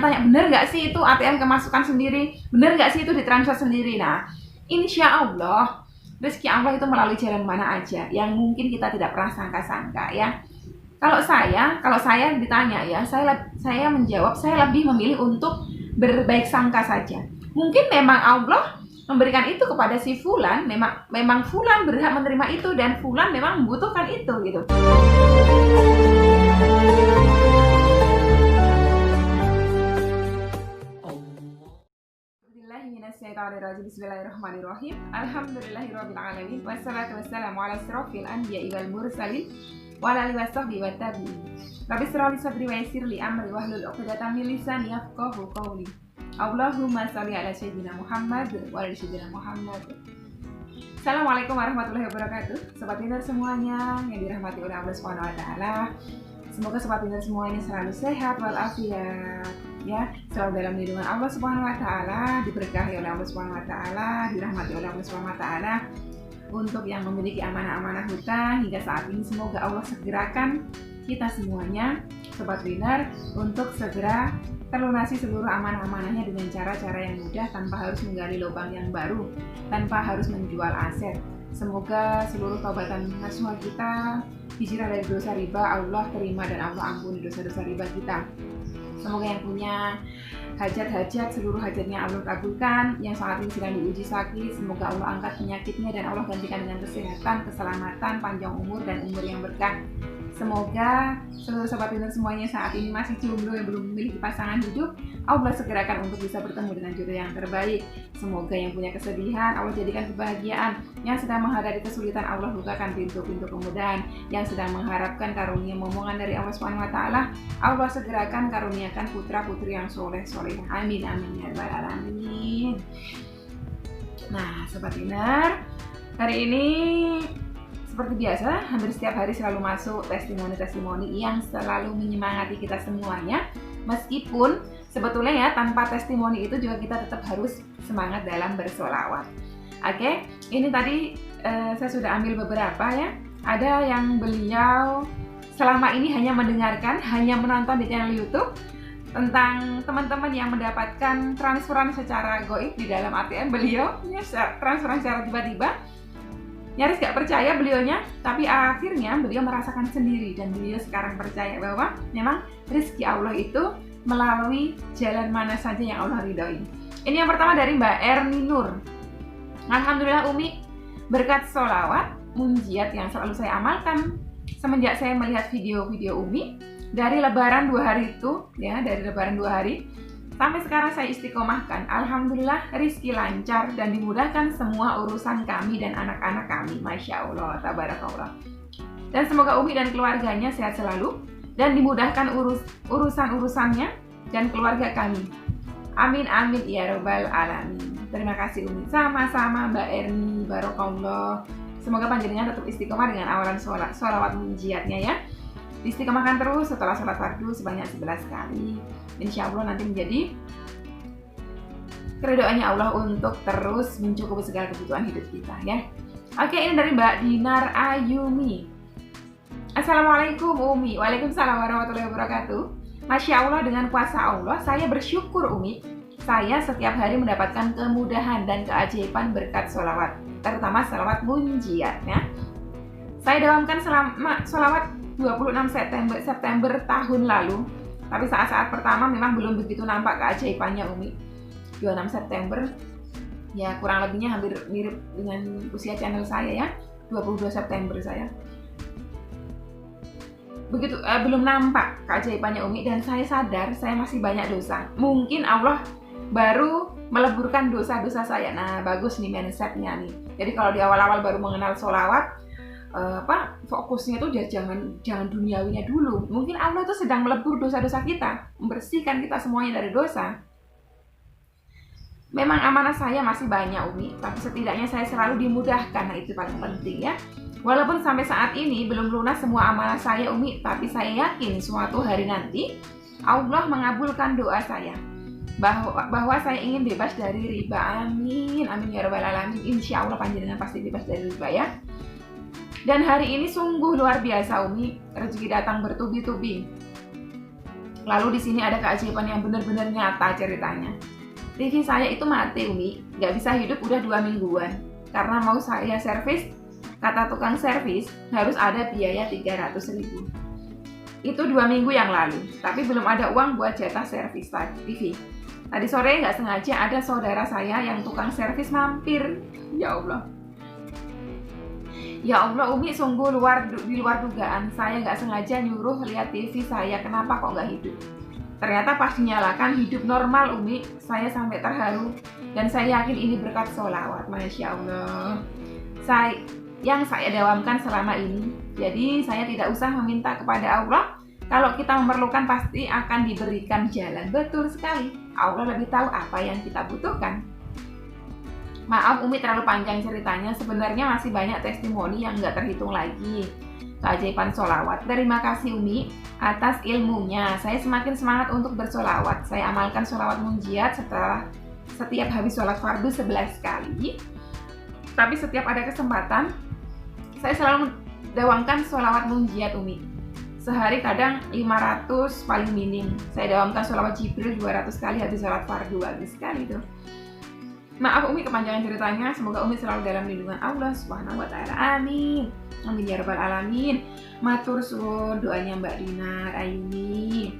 tanya, bener nggak sih itu ATM kemasukan sendiri? Bener nggak sih itu ditransfer sendiri? Nah, insya Allah rezeki Allah itu melalui jalan mana aja yang mungkin kita tidak pernah sangka-sangka ya. Kalau saya ditanya ya, saya menjawab, saya lebih memilih untuk berbaik sangka saja. Mungkin memang Allah memberikan itu kepada si Fulan, memang Fulan berhak menerima itu dan Fulan memang membutuhkan itu gitu. Bismillahirrahmanirrahim. Alhamdulillahirabbil alamin. Wassalatu wassalamu ala asyrofil anbiya'i wal mursalin wa ala alihi washabbihi wa tabi'in. Rabbi shrah li sadri wa yassir li amri wahlul 'uqdatam min lisani yafqahu qawli. Allahumma shalli ala sayyidina Muhammad wa ala sayyidina Muhammad. Assalamualaikum warahmatullahi wabarakatuh. Sobat Winner semuanya yang dirahmati oleh Allah Subhanahu wa taala. Semoga sobat Winner semuanya selalu sehat walafiat ya, selalu dalam lindungan Allah Subhanahu wa taala, diberkahi oleh Allah Subhanahu wa taala, dirahmati oleh Allah Subhanahu wa taala. Untuk yang memiliki amanah-amanah hutang hingga saat ini, semoga Allah segerakan kita semuanya sobat Winner untuk segera terlunasi seluruh amanah-amanahnya dengan cara-cara yang mudah, tanpa harus menggali lubang yang baru, tanpa harus menjual aset. Semoga seluruh taubatan nasuha kita, hijrah dari dosa riba, Allah terima dan Allah ampuni dosa-dosa riba kita. Semoga yang punya hajat-hajat, seluruh hajatnya Allah kabulkan. Yang saat ini sedang diuji sakit, semoga Allah angkat penyakitnya dan Allah gantikan dengan kesehatan, keselamatan, panjang umur dan umur yang berkah. Semoga seluruh sobat Winner semuanya saat ini masih jomblo yang belum memiliki pasangan hidup, Allah segerakan untuk bisa bertemu dengan jodoh yang terbaik. Semoga yang punya kesedihan, Allah jadikan kebahagiaan. Yang sedang menghadapi kesulitan, Allah bukakan pintu-pintu kemudahan. Yang sedang mengharapkan karunia momongan dari Allah Subhanahu wa taala, Allah segerakan karuniakan putra-putri yang soleh-soleh. Amin amin ya rabbal alamin. Nah, sobat Winner, hari ini seperti biasa, hampir setiap hari selalu masuk testimoni-testimoni yang selalu menyemangati kita semuanya. Meskipun sebetulnya ya, tanpa testimoni itu juga kita tetap harus semangat dalam bersolawat. Oke, ini tadi saya sudah ambil beberapa ya. Ada yang beliau selama ini hanya mendengarkan, hanya menonton di channel YouTube tentang teman-teman yang mendapatkan transferan secara goib di dalam ATM beliau, ya, transferan secara tiba-tiba. Nyaris gak percaya beliaunya, tapi akhirnya beliau merasakan sendiri dan beliau sekarang percaya bahwa memang rezeki Allah itu melalui jalan mana saja yang Allah ridhoi. Ini yang pertama dari Mbak Erni Nur. Alhamdulillah Umi, berkat sholawat munjiat yang selalu saya amalkan semenjak saya melihat video-video Umi dari lebaran 2 hari itu ya, dari lebaran 2 hari sampai sekarang saya istiqomahkan. Alhamdulillah rizki lancar dan dimudahkan semua urusan kami dan anak-anak kami. Masya Allah, tabarakallah. Dan semoga Umi dan keluarganya sehat selalu dan dimudahkan urusan-urusannya dan keluarga kami. Amin amin ya rabbal alamin. Terima kasih Umi. Sama-sama Mbak Erni, barokallah. Semoga panjenengan tetap istiqomah dengan awalan sholawat munjiatnya ya. Istiqomahkan terus setelah sholat fardu sebanyak 11 kali. Insya Allah nanti menjadi keridhoannya Allah untuk terus mencukupi segala kebutuhan hidup kita ya. Oke, ini dari Mbak Dinar Ayumi. Assalamualaikum Umi. Waalaikumsalam warahmatullahi wabarakatuh. Masya Allah, dengan kuasa Allah saya bersyukur Umi. Saya setiap hari mendapatkan kemudahan dan keajaiban berkat sholawat, terutama sholawat munjiat ya. Saya dawamkan selama sholawat 26 September tahun lalu. Tapi saat-saat pertama memang belum begitu nampak keajaibannya Umi. 26 September ya kurang lebihnya hampir mirip dengan usia channel saya ya. 22 September saya. Begitu belum nampak keajaibannya Umi, dan saya sadar saya masih banyak dosa. Mungkin Allah baru meleburkan dosa-dosa saya. Nah, bagus nih mindsetnya nih. Jadi kalau di awal-awal baru mengenal sholawat, fokusnya itu jangan duniawinya dulu. Mungkin Allah itu sedang melebur dosa-dosa kita, membersihkan kita semuanya dari dosa. Memang amanah saya masih banyak Umi, tapi setidaknya saya selalu dimudahkan. Nah, itu paling penting ya. Walaupun sampai saat ini belum lunas semua amanah saya Umi, tapi saya yakin suatu hari nanti Allah mengabulkan doa saya bahwa saya ingin bebas dari riba. Amin amin ya rabbal alamin. Insya Allah panjenengan pasti bebas dari riba ya. Dan hari ini sungguh luar biasa Umi, rezeki datang bertubi-tubi. Lalu di sini ada keajaiban yang benar-benar nyata ceritanya. TV saya itu mati Umi, nggak bisa hidup udah 2 mingguan. Karena mau saya servis, kata tukang servis harus ada biaya 300.000. Itu 2 minggu yang lalu, tapi belum ada uang buat jatah servis TV. Tadi sore nggak sengaja ada saudara saya yang tukang servis mampir. Ya Allah. Ya Allah Umi, sungguh di luar dugaan. Saya nggak sengaja nyuruh lihat TV saya, kenapa kok nggak hidup? Ternyata pas dinyalakan hidup normal Umi. Saya sampai terharu dan saya yakin ini berkat sholawat. Masya Allah. Yang saya dawamkan selama ini. Jadi saya tidak usah meminta kepada Allah. Kalau kita memerlukan pasti akan diberikan jalan. Betul sekali. Allah lebih tahu apa yang kita butuhkan. Maaf Umi terlalu panjang ceritanya, sebenarnya masih banyak testimoni yang nggak terhitung lagi. Keajaiban sholawat. Terima kasih Umi atas ilmunya. Saya semakin semangat untuk bersolawat. Saya amalkan sholawat munjiat setelah setiap habis sholat fardu 11 kali. Tapi setiap ada kesempatan, saya selalu dawamkan sholawat munjiat Umi. Sehari kadang 500 paling minim. Saya dawamkan sholawat Jibril 200 kali habis sholat fardu. Habis sekali tuh. Maaf Umi kepanjangan ceritanya, semoga Umi selalu dalam lindungan Allah Subhanahu wa taala. Amin. Amin ya rabbal alamin. Matur suwun doanya Mbak Dinar Ayuni.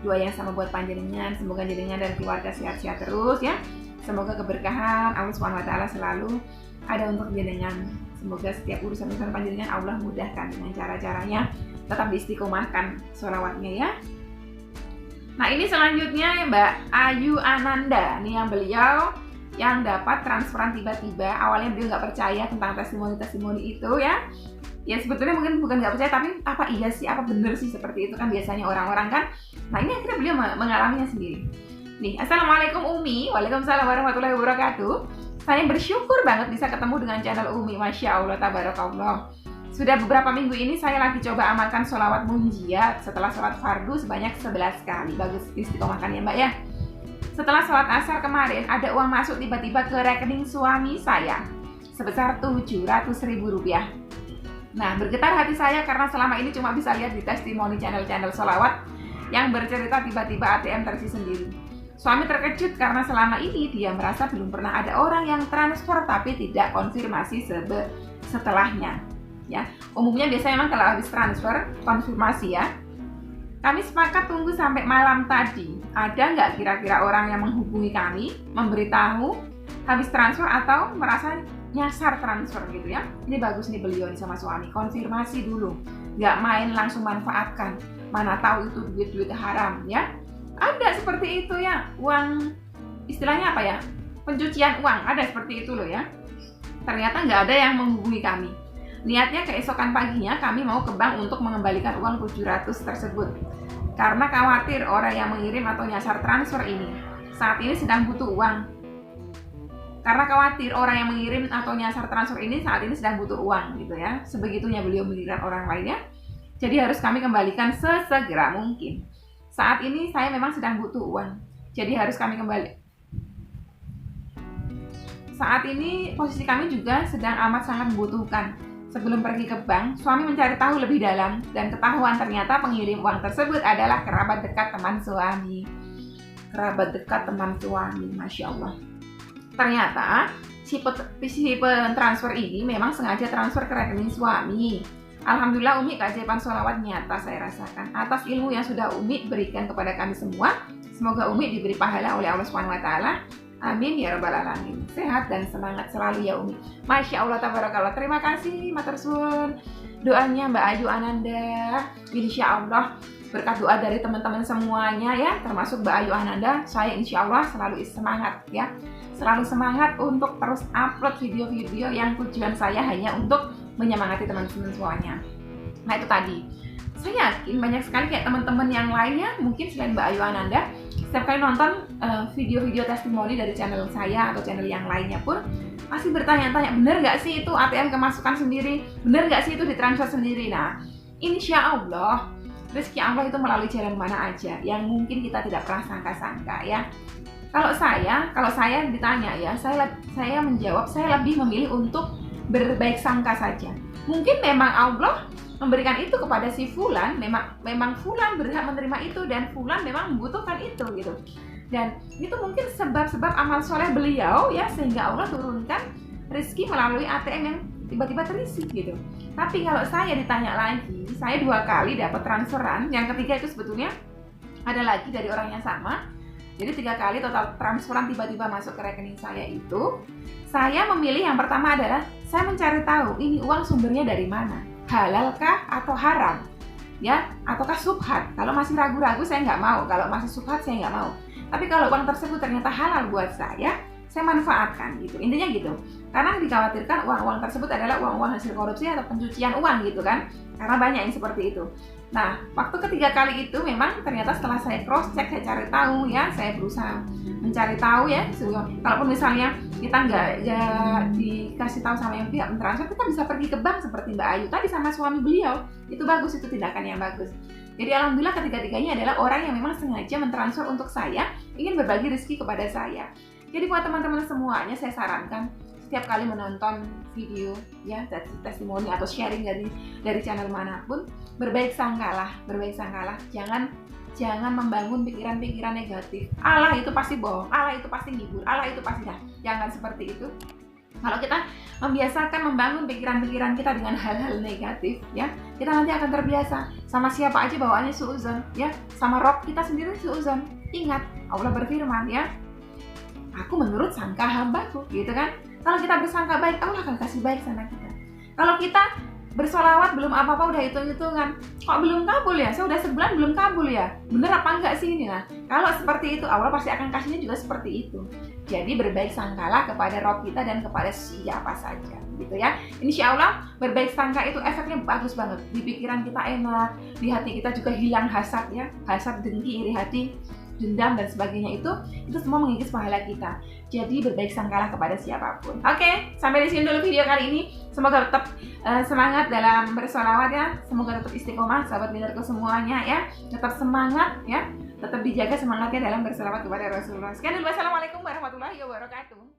Doa yang sama buat panjenengan, semoga jenengan dan keluarga sehat-sehat terus ya. Semoga keberkahan Allah Subhanahu wa taala selalu ada untuk jenengan. Semoga setiap urusan-urusan panjenengan Allah mudahkan dengan cara-caranya. Tetap diistiqomahkan sholawatnya ya. Nah ini selanjutnya ya Mbak Ayu Ananda. Nih yang beliau yang dapat transferan tiba-tiba. Awalnya beliau nggak percaya tentang testimoni-testimoni itu ya. Ya sebetulnya mungkin bukan nggak percaya, tapi apa iya sih, apa bener sih seperti itu kan biasanya orang-orang kan. Nah ini akhirnya beliau mengalaminya sendiri. Nih, Assalamualaikum Umi. Waalaikumsalam warahmatullahi wabarakatuh. Saya bersyukur banget bisa ketemu dengan channel Umi. Masya Allah, tabarakallah. Sudah beberapa minggu ini saya lagi coba amalkan sholawat munjiat setelah sholat fardu sebanyak 11 kali. Bagus, istiqomahkan ya Mbak ya. Setelah sholat asar kemarin, ada uang masuk tiba-tiba ke rekening suami saya sebesar Rp700.000. Nah, bergetar hati saya karena selama ini cuma bisa lihat di testimoni channel-channel sholawat yang bercerita tiba-tiba ATM terisi sendiri. Suami terkejut karena selama ini dia merasa belum pernah ada orang yang transfer tapi tidak konfirmasi setelahnya. Ya, umumnya biasanya memang kalau habis transfer konfirmasi ya. Kami sepakat tunggu sampai malam tadi. Ada nggak kira-kira orang yang menghubungi kami, memberitahu habis transfer atau merasa nyasar transfer gitu ya. Ini bagus nih beliau nih sama suami. Konfirmasi dulu, nggak main langsung manfaatkan. Mana tahu itu duit-duit haram ya. Ada seperti itu ya, uang istilahnya apa ya? Pencucian uang, ada seperti itu loh ya. Ternyata nggak ada yang menghubungi kami. Niatnya keesokan paginya kami mau ke bank untuk mengembalikan uang 700 tersebut. Karena khawatir orang yang mengirim atau nyasar transfer ini saat ini sedang butuh uang. Karena khawatir orang yang mengirim atau nyasar transfer ini saat ini sedang butuh uang gitu ya. Sebegitunya beliau menginginkan orang lainnya. Jadi harus kami kembalikan sesegera mungkin. Saat ini saya memang sedang butuh uang. Jadi harus kami kembali. Saat ini posisi kami juga sedang amat sangat membutuhkan. Sebelum pergi ke bank, suami mencari tahu lebih dalam dan ketahuan ternyata pengirim uang tersebut adalah kerabat dekat teman suami. Kerabat dekat teman suami, Masya Allah. Ternyata si pentransfer ini memang sengaja transfer ke rekening suami. Alhamdulillah Umi, keajaiban sholawat nyata saya rasakan. Atas ilmu yang sudah Umi berikan kepada kami semua, semoga Umi diberi pahala oleh Allah SWT. Amin ya rabbal alamin. Sehat dan semangat selalu ya Umi. Masya Allah, tabarakallah. Terima kasih matur suwun doanya Mbak Ayu Ananda. Insya Allah berkat doa dari teman-teman semuanya ya, termasuk Mbak Ayu Ananda, saya insya Allah selalu semangat ya. Selalu semangat untuk terus upload video-video yang tujuan saya hanya untuk menyemangati teman-teman semuanya. Nah itu tadi, saya yakin banyak sekali kayak teman-teman yang lainnya, mungkin selain Mbak Ayu Ananda, setiap kali nonton video-video testimoni dari channel saya atau channel yang lainnya pun masih bertanya-tanya, bener nggak sih itu ATM kemasukan sendiri, bener nggak sih itu ditransfer sendiri. Nah insya Allah rezeki Allah itu melalui jalan mana aja yang mungkin kita tidak pernah sangka-sangka ya. Kalau saya ditanya ya, saya menjawab, saya lebih memilih untuk berbaik sangka saja. Mungkin memang Allah memberikan itu kepada si fulan, memang fulan berhak menerima itu dan fulan memang membutuhkan itu gitu. Dan itu mungkin sebab-sebab amal soleh beliau ya, sehingga Allah turunkan rezeki melalui ATM yang tiba-tiba terisi gitu. Tapi kalau saya ditanya lagi, saya 2 kali dapat transferan, yang ketiga itu sebetulnya ada lagi dari orang yang sama. Jadi 3 kali total transferan tiba-tiba masuk ke rekening saya itu. Saya memilih yang pertama adalah saya mencari tahu ini uang sumbernya dari mana, halalkah atau haram, ya, ataukah subhat. Kalau masih ragu-ragu saya nggak mau, kalau masih subhat saya nggak mau. Tapi kalau uang tersebut ternyata halal buat saya manfaatkan gitu. Intinya gitu. Karena dikhawatirkan uang-uang tersebut adalah uang-uang hasil korupsi atau pencucian uang gitu kan. Karena banyak yang seperti itu. Nah, waktu ketiga kali itu memang ternyata setelah saya cross check, saya cari tahu ya, saya berusaha mencari tahu ya. Kalaupun misalnya kita nggak dikasih tahu sama yang pihak mentransfer, kita bisa pergi ke bank seperti Mbak Ayu tadi sama suami beliau. Itu bagus, itu tindakan yang bagus. Jadi alhamdulillah ketiga-tiganya adalah orang yang memang sengaja mentransfer untuk saya, ingin berbagi rezeki kepada saya. Jadi buat teman-teman semuanya saya sarankan setiap kali menonton video ya, testimoni atau sharing dari channel manapun, berbaik sangkalah, jangan membangun pikiran-pikiran negatif. Allah itu pasti bohong, Allah itu pasti ngibur, Allah itu pasti dah. Jangan seperti itu. Kalau kita membiasakan membangun pikiran-pikiran kita dengan hal-hal negatif, ya, kita nanti akan terbiasa. Sama siapa aja bawaannya suuzon, ya, sama Rob kita sendiri suuzon. Ingat, Allah berfirman, ya, aku menurut sangka hambaku, gitu kan? Kalau kita bersangka baik, Allah akan kasih baik sama kita. Kalau kita bersolawat belum apa-apa udah hitung-hitungan, kok belum kabul ya? Saya udah sebulan belum kabul ya? Bener apa enggak sih ini? Nah, kalau seperti itu, Allah pasti akan kasihnya juga seperti itu. Jadi berbaik sangkalah kepada Rob kita dan kepada siapa saja, gitu ya. Insya Allah berbaik sangka itu efeknya bagus banget. Di pikiran kita enak, di hati kita juga hilang hasad ya, hasad, dengki, iri hati, dendam dan sebagainya, itu semua mengikis pahala kita. Jadi berbaik sangkalah kepada siapapun. Oke, sampai di sini dulu video kali ini. Semoga tetap semangat dalam bersolawat ya. Semoga tetap istiqomah sahabat Binarku semuanya ya. Tetap semangat ya. Tetap dijaga semangatnya dalam bersolawat kepada Rasulullah. Sekian dulu, wassalamualaikum warahmatullahi wabarakatuh.